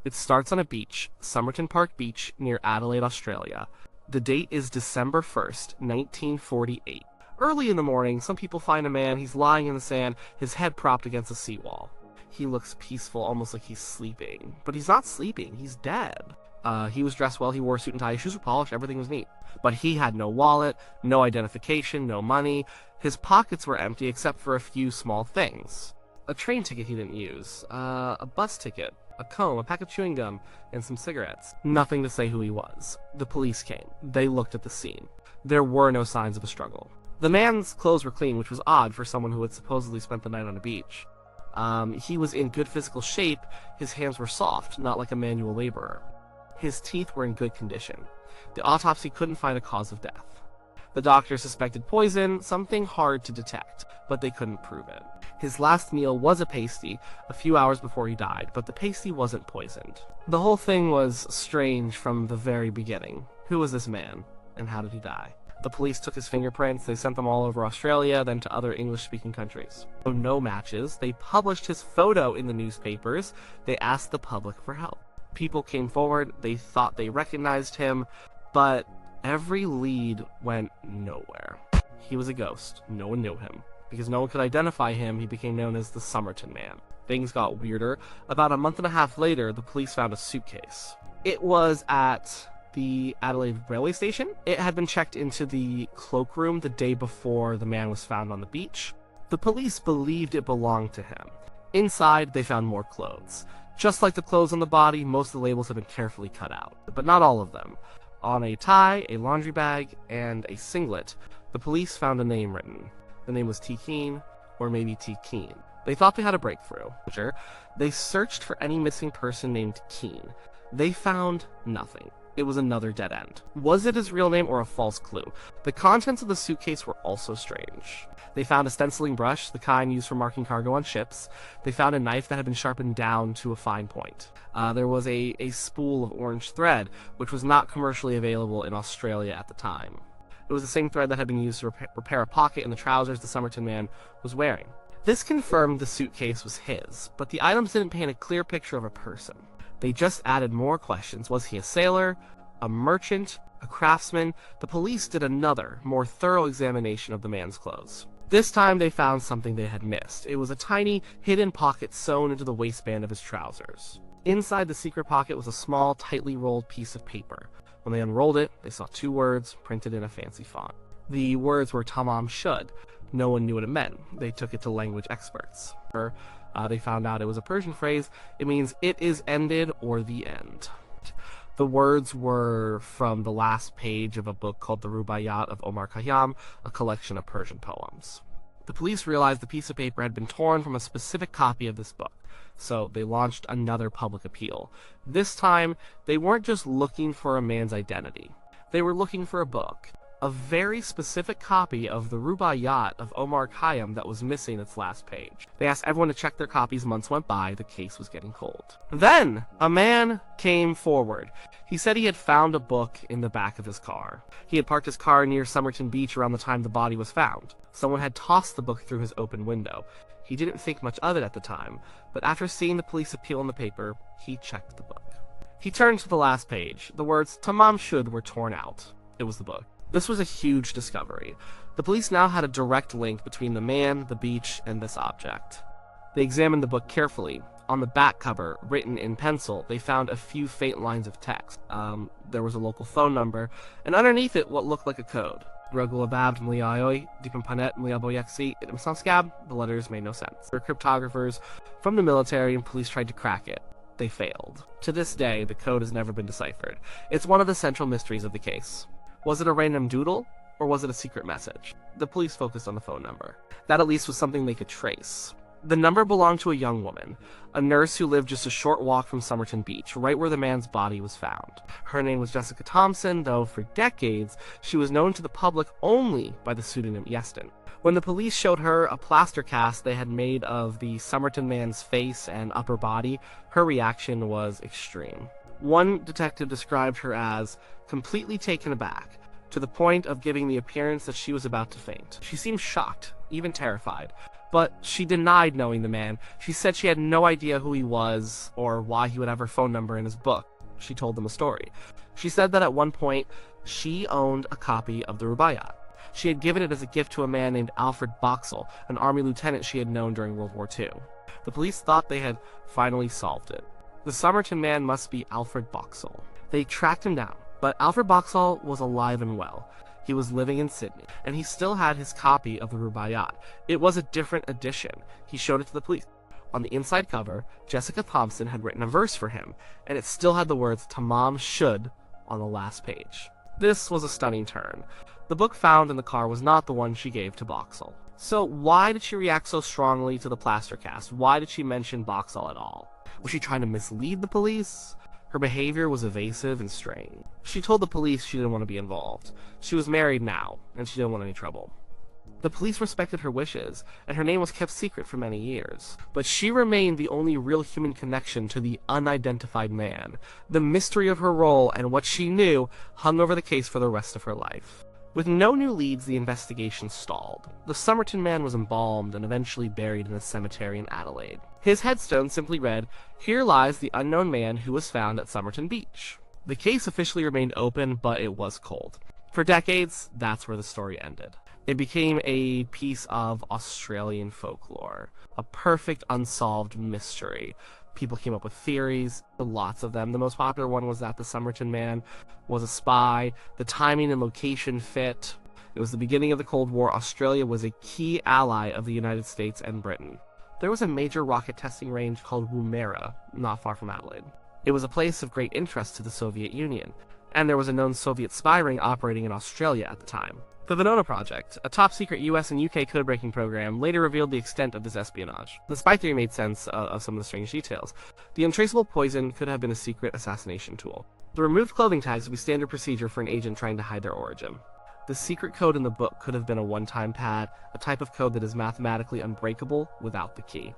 It starts on a beach, Somerton Park Beach, near Adelaide, Australia. The date is December 1st, 1948. Early in the morning, some people find a man. He's lying in the sand, his head propped against a seawall. He looks peaceful, almost like he's sleeping. But he's not sleeping, he's dead. He was dressed well, he wore a suit and tie, his shoes were polished, everything was neat. But he had no wallet, no identification, no money. His pockets were empty except for a few small things. A train ticket he didn't use, a bus ticket, a comb, a pack of chewing gum, and some cigarettes. Nothing to say who he was. The police came. They looked at the scene. There were no signs of a struggle. The man's clothes were clean, which was odd for someone who had supposedly spent the night on a beach. He was in good physical shape. His hands were soft, not like a manual laborer. His teeth were in good condition. The autopsy couldn't find a cause of death. The doctor suspected poison, something hard to detect, but they couldn't prove it. His last meal was a pasty a few hours before he died, but the pasty wasn't poisoned. The whole thing was strange from the very beginning. Who was this man, and how did he die? The police took his fingerprints, they sent them all over Australia, then to other English-speaking countries. No matches. They published his photo in the newspapers. They asked the public for help. People came forward, they thought they recognized him, but every lead went nowhere. He was a ghost. No one knew him. Because no one could identify him, he became known as the Somerton Man. Things got weirder. About a month and a half later, the police found a suitcase. It was at the Adelaide railway station. It had been checked into the cloakroom the day before the man was found on the beach. The police believed it belonged to him. Inside, they found more clothes. Just like the clothes on the body, most of the labels have been carefully cut out, but not all of them. On a tie, a laundry bag, and a singlet, the police found a name written. The name was T. Keen, or maybe T. Keen. They thought they had a breakthrough. They searched for any missing person named Keen. They found nothing. It was another dead end. Was it his real name or a false clue? The contents of the suitcase were also strange. They found a stenciling brush, the kind used for marking cargo on ships. They found a knife that had been sharpened down to a fine point. There was a spool of orange thread, which was not commercially available in Australia at the time. It was the same thread that had been used to repair a pocket in the trousers the Somerton Man was wearing. This confirmed the suitcase was his, but the items didn't paint a clear picture of a person. They just added more questions. Was he a sailor, a merchant, a craftsman? The police did another, more thorough examination of the man's clothes. This time they found something they had missed. It was a tiny, hidden pocket sewn into the waistband of his trousers. Inside the secret pocket was a small, tightly rolled piece of paper. When they unrolled it, they saw two words printed in a fancy font. The words were Tamam, Shud. No one knew what it meant. They took it to language experts. They found out it was a Persian phrase. It means it is ended or the end. The words were from the last page of a book called The Rubaiyat of Omar Khayyam, a collection of Persian poems. The police realized the piece of paper had been torn from a specific copy of this book, so they launched another public appeal. This time, they weren't just looking for a man's identity. They were looking for a book, a very specific copy of the Rubaiyat of Omar Khayyam that was missing its last page. They asked everyone to check their copies. Months went by. The case was getting cold. Then, a man came forward. He said he had found a book in the back of his car. He had parked his car near Somerton Beach around the time the body was found. Someone had tossed the book through his open window. He didn't think much of it at the time, but after seeing the police appeal in the paper, he checked the book. He turned to the last page. The words Tamam Shud were torn out. It was the book. This was a huge discovery. The police now had a direct link between the man, the beach, and this object. They examined the book carefully. On the back cover, written in pencil, they found a few faint lines of text. There was a local phone number, and underneath it, what looked like a code. Rogulabab Mliaoi, Dipampanet Mliaboyeksi, Scab. The letters made no sense. There were cryptographers from the military, and police tried to crack it. They failed. To this day, the code has never been deciphered. It's one of the central mysteries of the case. Was it a random doodle, or was it a secret message? The police focused on the phone number. That at least was something they could trace. The number belonged to a young woman, a nurse who lived just a short walk from Somerton Beach, right where the man's body was found. Her name was Jessica Thompson, though for decades, she was known to the public only by the pseudonym Jestyn. When the police showed her a plaster cast they had made of the Somerton Man's face and upper body, her reaction was extreme. One detective described her as completely taken aback, to the point of giving the appearance that she was about to faint. She seemed shocked, even terrified, but she denied knowing the man. She said she had no idea who he was or why he would have her phone number in his book. She told them a story. She said that at one point, she owned a copy of the Rubaiyat. She had given it as a gift to a man named Alfred Boxall, an army lieutenant she had known during World War II. The police thought they had finally solved it. The Somerton Man must be Alfred Boxall. They tracked him down, but Alfred Boxall was alive and well. He was living in Sydney, and he still had his copy of the Rubaiyat. It was a different edition. He showed it to the police. On the inside cover, Jessica Thompson had written a verse for him, and it still had the words Tamam, Shud on the last page. This was a stunning turn. The book found in the car was not the one she gave to Boxall. So why did she react so strongly to the plaster cast? Why did she mention Boxall at all? Was she trying to mislead the police? Her behavior was evasive and strange. She told the police she didn't want to be involved. She was married now, and she didn't want any trouble. The police respected her wishes, and her name was kept secret for many years. But she remained the only real human connection to the unidentified man. The mystery of her role and what she knew hung over the case for the rest of her life. With no new leads, the investigation stalled. The Somerton Man was embalmed and eventually buried in a cemetery in Adelaide. His headstone simply read, "Here lies the unknown man who was found at Somerton Beach." The case officially remained open, but it was cold. For decades, that's where the story ended. It became a piece of Australian folklore, a perfect unsolved mystery. People came up with theories, lots of them. The most popular one was that the Somerton Man was a spy. The timing and location fit. It was the beginning of the Cold War. Australia was a key ally of the United States and Britain. There was a major rocket testing range called Woomera, not far from Adelaide. It was a place of great interest to the Soviet Union, and there was a known Soviet spy ring operating in Australia at the time. The Venona Project, a top-secret US and UK code-breaking program, later revealed the extent of this espionage. The spy theory made sense of some of the strange details. The untraceable poison could have been a secret assassination tool. The removed clothing tags would be standard procedure for an agent trying to hide their origin. The secret code in the book could have been a one-time pad, a type of code that is mathematically unbreakable without the key.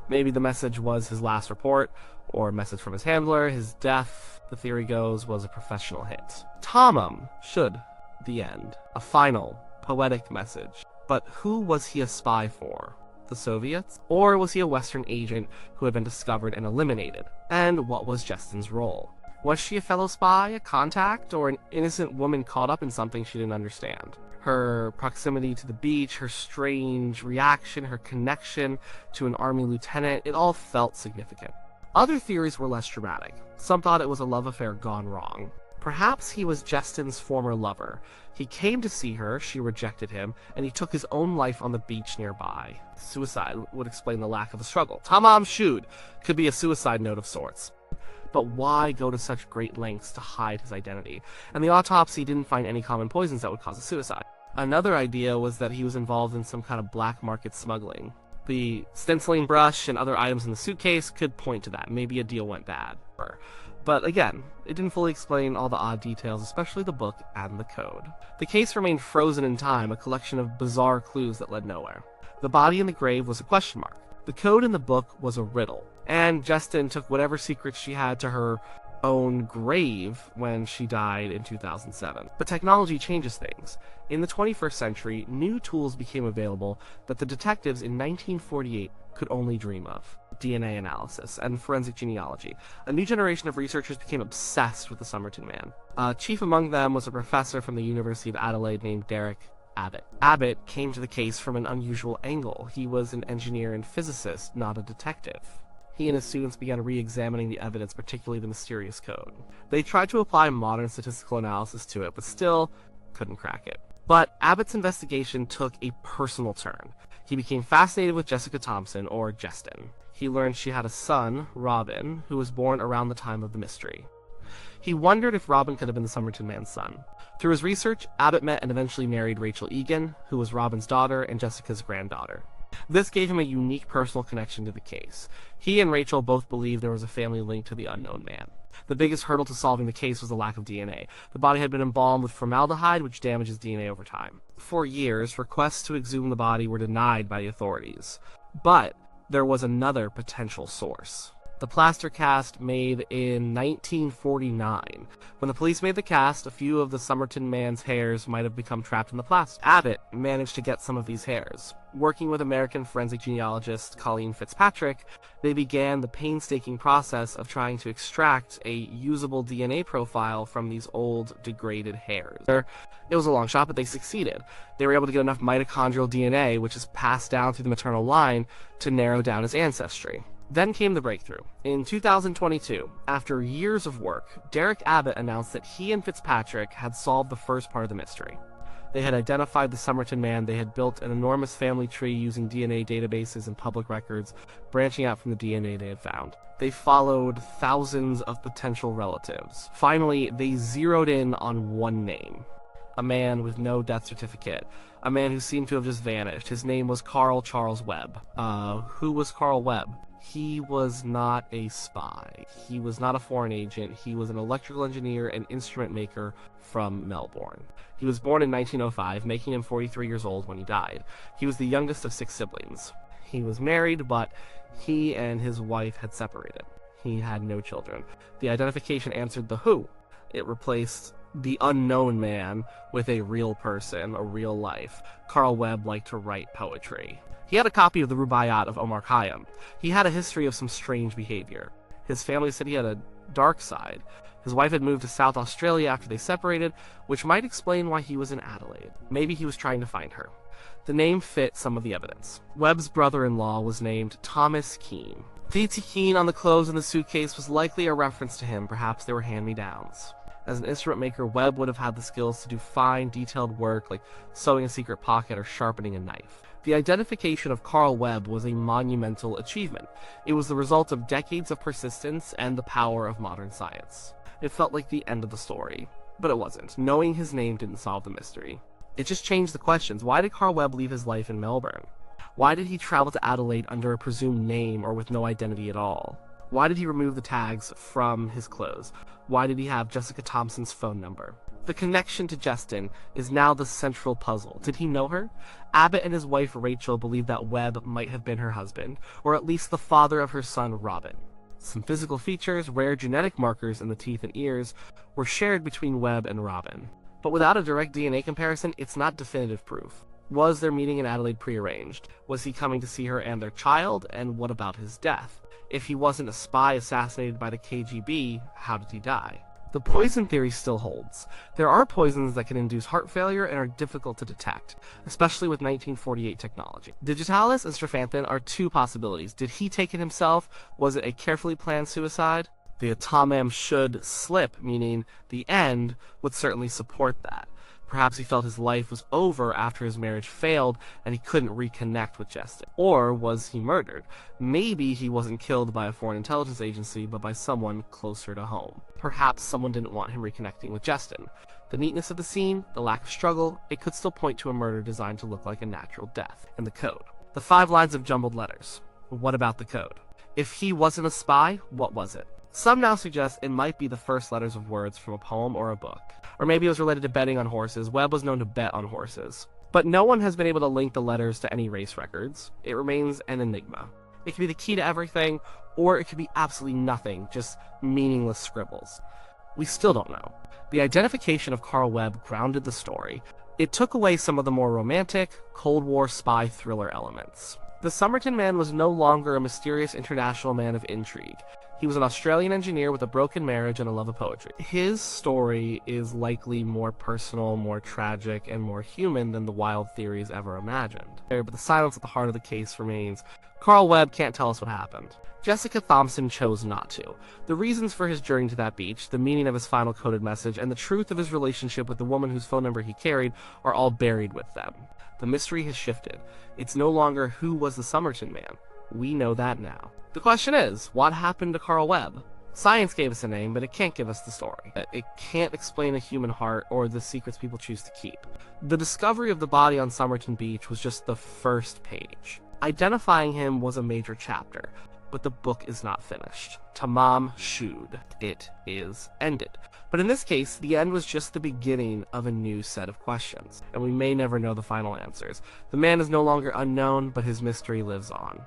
Maybe the message was his last report, or a message from his handler. His death, the theory goes, was a professional hit. Tamam, Shud. The end. A final, poetic message. But who was he a spy for? The Soviets? Or was he a Western agent who had been discovered and eliminated? And what was Jestyn's role? Was she a fellow spy, a contact, or an innocent woman caught up in something she didn't understand? Her proximity to the beach, her strange reaction, her connection to an army lieutenant, it all felt significant. Other theories were less dramatic. Some thought it was a love affair gone wrong. Perhaps he was Jestyn's former lover. He came to see her, she rejected him, and he took his own life on the beach nearby. Suicide would explain the lack of a struggle. Tamam Shud could be a suicide note of sorts. But why go to such great lengths to hide his identity? And the autopsy didn't find any common poisons that would cause a suicide. Another idea was that he was involved in some kind of black market smuggling. The stenciling brush and other items in the suitcase could point to that. Maybe a deal went bad. But again, it didn't fully explain all the odd details, especially the book and the code. The case remained frozen in time, a collection of bizarre clues that led nowhere. The body in the grave was a question mark. The code in the book was a riddle. And Jestyn took whatever secrets she had to her own grave when she died in 2007. But technology changes things. In the 21st century, new tools became available that the detectives in 1948 could only dream of. DNA analysis and forensic genealogy. A new generation of researchers became obsessed with the Somerton Man. Chief among them was a professor from the University of Adelaide named Derek Abbott. Abbott came to the case from an unusual angle. He was an engineer and physicist, not a detective. He and his students began re-examining the evidence, particularly the mysterious code. They tried to apply modern statistical analysis to it, but still couldn't crack it. But Abbott's investigation took a personal turn. He became fascinated with Jessica Thompson, or Jestyn. He learned she had a son, Robin, who was born around the time of the mystery. He wondered if Robin could have been the Somerton Man's son. Through his research, Abbott met and eventually married Rachel Egan, who was Robin's daughter and Jessica's granddaughter. This gave him a unique personal connection to the case. He and Rachel both believed there was a family link to the unknown man. The biggest hurdle to solving the case was the lack of DNA. The body had been embalmed with formaldehyde, which damages DNA over time. For years, requests to exhume the body were denied by the authorities. But there was another potential source. The plaster cast made in 1949. When the police made the cast, a few of the Somerton Man's hairs might have become trapped in the plaster. Abbott managed to get some of these hairs. Working with American forensic genealogist Colleen Fitzpatrick, they began the painstaking process of trying to extract a usable DNA profile from these old, degraded hairs. It was a long shot, but they succeeded. They were able to get enough mitochondrial DNA, which is passed down through the maternal line, to narrow down his ancestry. Then came the breakthrough. In 2022, after years of work, Derek Abbott announced that he and Fitzpatrick had solved the first part of the mystery. They had identified the Somerton Man, they had built an enormous family tree using DNA databases and public records, branching out from the DNA they had found. They followed thousands of potential relatives. Finally, they zeroed in on one name. A man with no death certificate. A man who seemed to have just vanished. His name was Carl Charles Webb. Who was Carl Webb? He was not a spy. He was not a foreign agent. He was an electrical engineer and instrument maker from Melbourne. He was born in 1905, making him 43 years old when he died. He was the youngest of 6 siblings. He was married, but he and his wife had separated. He had no children. The identification answered the who. It replaced the unknown man with a real person, a real life. Carl Webb liked to write poetry. He had a copy of the Rubaiyat of Omar Khayyam. He had a history of some strange behavior. His family said he had a dark side. His wife had moved to South Australia after they separated, which might explain why he was in Adelaide. Maybe he was trying to find her. The name fit some of the evidence. Webb's brother-in-law was named Thomas Keane. D.T. Keane on the clothes in the suitcase was likely a reference to him. Perhaps they were hand-me-downs. As an instrument maker, Webb would have had the skills to do fine, detailed work like sewing a secret pocket or sharpening a knife. The identification of Carl Webb was a monumental achievement. It was the result of decades of persistence and the power of modern science. It felt like the end of the story, but it wasn't. Knowing his name didn't solve the mystery. It just changed the questions. Why did Carl Webb leave his life in Melbourne? Why did he travel to Adelaide under a presumed name or with no identity at all? Why did he remove the tags from his clothes? Why did he have Jessica Thompson's phone number? The connection to Jestyn is now the central puzzle. Did he know her? Abbott and his wife Rachel believe that Webb might have been her husband, or at least the father of her son Robin. Some physical features, rare genetic markers in the teeth and ears, were shared between Webb and Robin. But without a direct DNA comparison, it's not definitive proof. Was their meeting in Adelaide prearranged? Was he coming to see her and their child? And what about his death? If he wasn't a spy assassinated by the KGB, how did he die? The poison theory still holds. There are poisons that can induce heart failure and are difficult to detect, especially with 1948 technology. Digitalis and Strafanthin are 2 possibilities. Did he take it himself? Was it a carefully planned suicide? The Tamam Shud slip, meaning the end, would certainly support that. Perhaps he felt his life was over after his marriage failed and he couldn't reconnect with Jestyn. Or was he murdered? Maybe he wasn't killed by a foreign intelligence agency, but by someone closer to home. Perhaps someone didn't want him reconnecting with Jestyn. The neatness of the scene, the lack of struggle, it could still point to a murder designed to look like a natural death. And the code. The 5 lines of jumbled letters. What about the code? If he wasn't a spy, what was it? Some now suggest it might be the first letters of words from a poem or a book. Or maybe it was related to betting on horses. Webb was known to bet on horses. But no one has been able to link the letters to any race records. It remains an enigma. It could be the key to everything, or it could be absolutely nothing, just meaningless scribbles. We still don't know. The identification of Carl Webb grounded the story. It took away some of the more romantic, Cold War spy thriller elements. The Somerton Man was no longer a mysterious international man of intrigue. He was an Australian engineer with a broken marriage and a love of poetry. His story is likely more personal, more tragic, and more human than the wild theories ever imagined. But the silence at the heart of the case remains. Carl Webb can't tell us what happened. Jessica Thompson chose not to. The reasons for his journey to that beach, the meaning of his final coded message, and the truth of his relationship with the woman whose phone number he carried are all buried with them. The mystery has shifted. It's no longer who was the Somerton Man. We know that now. The question is, what happened to Carl Webb? Science gave us a name, but it can't give us the story. It can't explain a human heart or the secrets people choose to keep. The discovery of the body on Somerton Beach was just the first page. Identifying him was a major chapter, but the book is not finished. Tamam Shud. It is ended. But in this case, the end was just the beginning of a new set of questions, and we may never know the final answers. The man is no longer unknown, but his mystery lives on.